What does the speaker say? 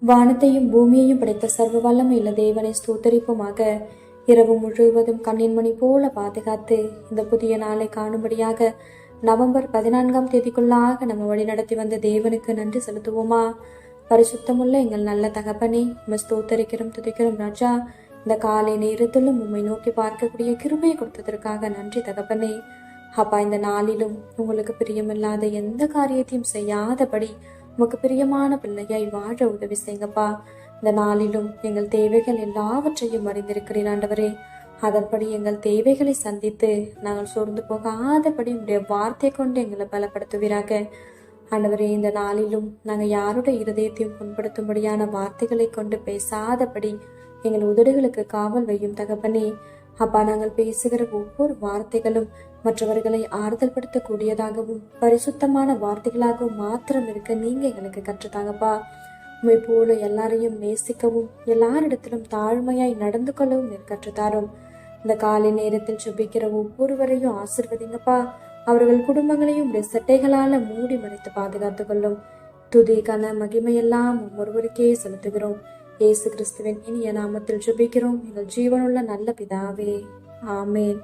வானத்தையும் பூமியையும் படைத்த சர்வ வல்லமையுள்ள தேவனை ஸ்தோத்தரிப்புமாக. இரவு முழுவதும் கண்ணின் மணி போல பாதுகாத்து இந்த புதிய நாளை காணும்படியாக நவம்பர் 14ஆம் தேதிக்குள்ளாக நம்ம வழிநடத்தி வந்த தேவனுக்கு நன்றி செலுத்துவோமா? பரிசுத்தமுள்ள எங்கள் நல்ல தகப்பனே, உம்மை ஸ்தோத்தரிக்கிறோம், துதிக்கிறோம் ராஜா. இந்த காலை நேரத்திலும் உம்மை நோக்கி பார்க்கக்கூடிய கிருபையை கொடுத்ததற்காக நன்றி தகப்பனே. அப்பா, இந்த நாளிலும் உங்களுக்கு பிரியமில்லாத எந்த காரியத்தையும் செய்யாதபடி உமக்கு பிரியமான பிள்ளையாய் வாழ உதவி செய்யுங்கப்பா. இந்த நாளிலும் எங்கள் தேவைகள் எல்லாவற்றையும் அறிந்திருக்கிறீர் ஆண்டவரே. அதன்படி எங்கள் தேவைகளை சந்தித்து நாங்கள் சோர்ந்து போகாதபடி உடைய வார்த்தை கொண்டு எங்களை பலப்படுத்துவீராக ஆண்டவரே. இந்த நாளிலும் நாங்கள் யாருடைய இருதயத்தையும் புண்படுத்தும்படியான வார்த்தைகளை கொண்டு பேசாதபடி எங்கள் உதடுகளுக்கு காவல் வையும் தகப்பனே. அப்பா, நாங்கள் பேசுகிற ஒவ்வொரு வார்த்தைகளும் மற்றவர்களை ஆறுதல் படுத்தக்கூடியதாகவும் பரிசுத்தமான வார்த்தைகளாகவும் மாத்திரம் இருக்க நீங்க எங்களுக்கு கற்றுத்தாங்கப்பா. உண்மை போல எல்லாரையும் நேசிக்கவும் எல்லாரிடத்திலும் தாழ்மையாய் நடந்து கொள்ளவும் நீர் கற்றுத்தாரும். இந்த காலை நேரத்தில் சுபிக்கிற ஒவ்வொருவரையும் ஆசிர்வதிங்கப்பா. அவர்கள் குடும்பங்களையும் செட்டைகளால மூடி மறைத்து பாதுகாத்துக் கொள்ளும். துதி கன மகிமையெல்லாம் ஒவ்வொருவருக்கே செலுத்துகிறோம். இயேசு கிறிஸ்துவின் இனிய நாமத்தில் ஜெபிக்கிறோம் எங்கள் ஜீவனுள்ள நல்ல பிதாவே, ஆமேன்.